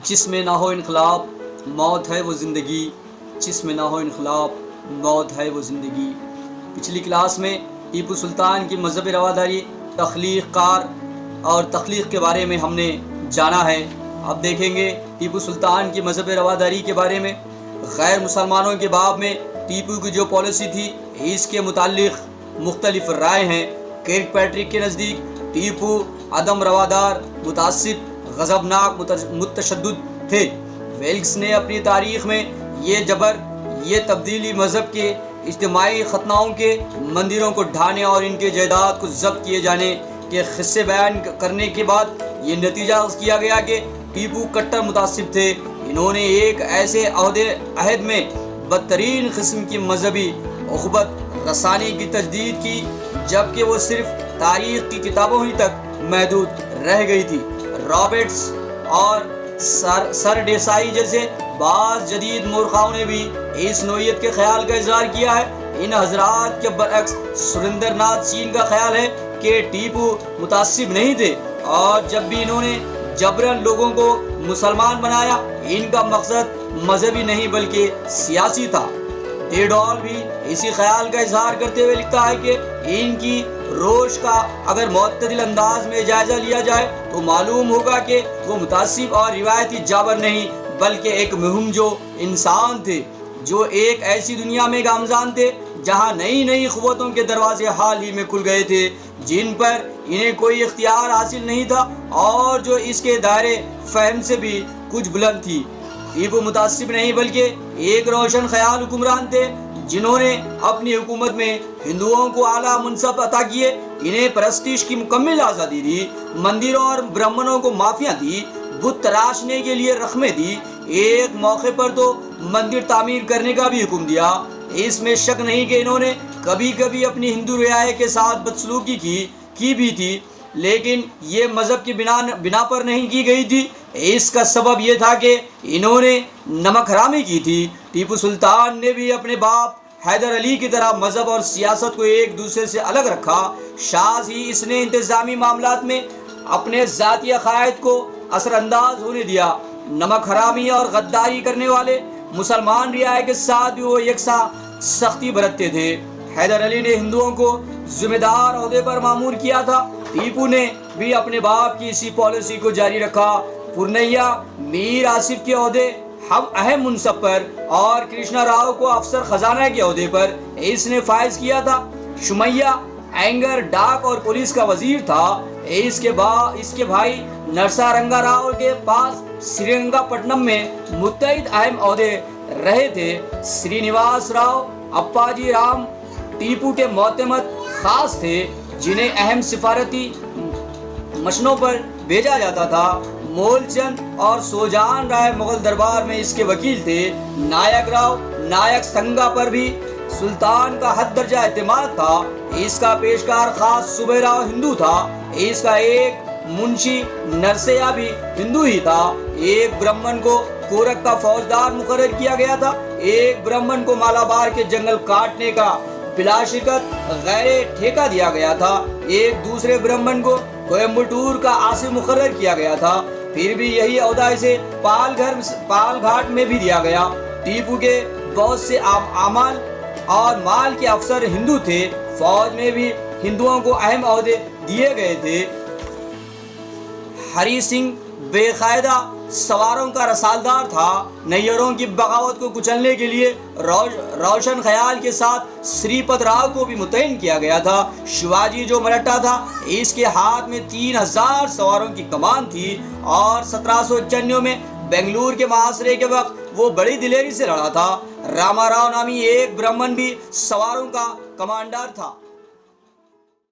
جس میں نہ ہو انقلاب موت ہے وہ زندگی، جس میں نہ ہو انقلاب موت ہے وہ زندگی۔ پچھلی کلاس میں ٹیپو سلطان کی مذہبی رواداری، تخلیق کار اور تخلیق کے بارے میں ہم نے جانا ہے۔ اب دیکھیں گے ٹیپو سلطان کی مذہبی رواداری کے بارے میں۔ غیر مسلمانوں کے باب میں ٹیپو کی جو پالیسی تھی اس کے متعلق مختلف رائے ہیں۔ کرک پیٹرک کے نزدیک ٹیپو عدم روادار، متعصب، غضبناک متشدد تھے۔ ویلکس نے اپنی تاریخ میں یہ تبدیلی مذہب کے اجتماعی ختناؤں کے مندروں کو ڈھانے اور ان کے جائیداد کو ضبط کیے جانے کے قصے بیان کرنے کے بعد یہ نتیجہ کیا گیا کہ ٹیپو کٹر متعصب تھے۔ انہوں نے ایک ایسے عہد میں بدترین قسم کی مذہبی اخبت رسانی کی تجدید کی جبکہ وہ صرف تاریخ کی کتابوں ہی تک محدود رہ گئی تھی۔ رابرٹس اور سر ڈیسائی جیسے بعض جدید مورخاؤں نے بھی اس نوعیت کے خیال کا اظہار کیا ہے۔ ان حضرات کے برعکس سریندر ناتھ سین کا خیال ہے کہ ٹیپو متعصب نہیں تھے اور جب بھی انہوں نے جبراً لوگوں کو مسلمان بنایا ان کا مقصد مذہبی نہیں بلکہ سیاسی تھا۔ ڈیڈال بھی اسی خیال کا اظہار کرتے ہوئے لکھتا ہے کہ ان کی روش کا اگر معتدل انداز میں جائزہ لیا جائے تو معلوم ہوگا کہ وہ متعصب اور روایتی جابر نہیں بلکہ ایک مہم جو انسان تھے، جو ایک ایسی دنیا میں گامزن تھے جہاں نئی قوتوں کے دروازے حال ہی میں کھل گئے تھے جن پر انہیں کوئی اختیار حاصل نہیں تھا اور جو اس کے دائرے فہم سے بھی کچھ بلند تھی۔ ٹیپو متعصب نہیں بلکہ ایک روشن خیال حکمران تھے جنہوں نے اپنی حکومت میں ہندوؤں کو اعلیٰ منصب عطا کیے، انہیں پرستش کی مکمل آزادی دی، مندروں اور برہمنوں کو معافیاں دی، بت تراشنے کے لیے رقمیں دی، ایک موقع پر تو مندر تعمیر کرنے کا بھی حکم دیا۔ اس میں شک نہیں کہ انہوں نے کبھی کبھی اپنی ہندو رعایا کے ساتھ بدسلوکی کی بھی تھی لیکن یہ مذہب کی بنا پر نہیں کی گئی تھی۔ اس کا سبب یہ تھا کہ انہوں نے نمک حرامی کی تھی۔ ٹیپو سلطان نے بھی اپنے باپ حیدر علی کی طرح مذہب اور سیاست کو ایک دوسرے سے الگ رکھا، شاذ ہی اس نے انتظامی معاملات میں اپنے ذاتی عقائد کو اثر انداز ہونے دیا۔ نمک حرامی اور غداری کرنے والے مسلمان رعایا کے ساتھ بھی وہ یکساں سختی برتتے تھے۔ حیدر علی نے ہندوؤں کو ذمہ دار عہدے پر مامور کیا تھا، ٹیپو نے بھی اپنے باپ کی اسی پالیسی کو جاری رکھا۔ پورنیا میر آصف کے عہدے اہم منصب پر اور کرشنا راؤ کو افسر خزانہ کے عہدے پر اس نے فائز کیا تھا۔ شمیا اینگر ڈاک اور پولیس کا وزیر تھا۔ اس کے بھائی نرسا رنگا راؤ کے پاس سری رنگا پٹنم میں متعدد اہم عہدے رہے تھے۔ سری نواس راؤ اپاجی رام ٹیپو کے معتمد خاص تھے جنہیں اہم سفارتی مشنوں پر بھیجا جاتا تھا۔ مول چند اور سوجان رائے مغل دربار میں اس کے وکیل تھے۔ نائک راؤ نائک سنگا پر بھی سلطان کا حد درجہ اعتماد تھا۔ اس کا پیشکار خاص صوبہ راؤ ہندو تھا۔ اس کا ایک منشی نرسیا بھی ہندو ہی تھا۔ ایک برہمن کو کورک کا فوجدار مقرر کیا گیا تھا۔ ایک برہمن کو مالابار کے جنگل کاٹنے کا بلا شرکت غیر ٹھیکہ دیا گیا تھا۔ ایک دوسرے برہمن کو کوئمبٹور کا آصف مقرر کیا گیا تھا۔ پھر بھی یہی عہدہ اسے پال گھاٹ میں بھی دیا گیا۔ ٹیپو کے بہت سے اعمال اور مال کے افسر ہندو تھے۔ فوج میں بھی ہندوؤں کو اہم عہدے دیے گئے تھے۔ ہری سنگھ بے قاعدہ سواروں کا رسالدار تھا۔ نیروں کی بغاوت کو کچلنے کے لیے روشن خیال کے ساتھ سری پد راؤ کو بھی متعین کیا گیا تھا۔ شیواجی جو مراٹھا تھا اس کے ہاتھ میں 3000 سواروں کی کمان تھی اور 1791 میں بنگلور کے محاصرے کے وقت وہ بڑی دلیری سے لڑا تھا۔ راما راؤ نامی ایک برہمن بھی سواروں کا کمانڈر تھا۔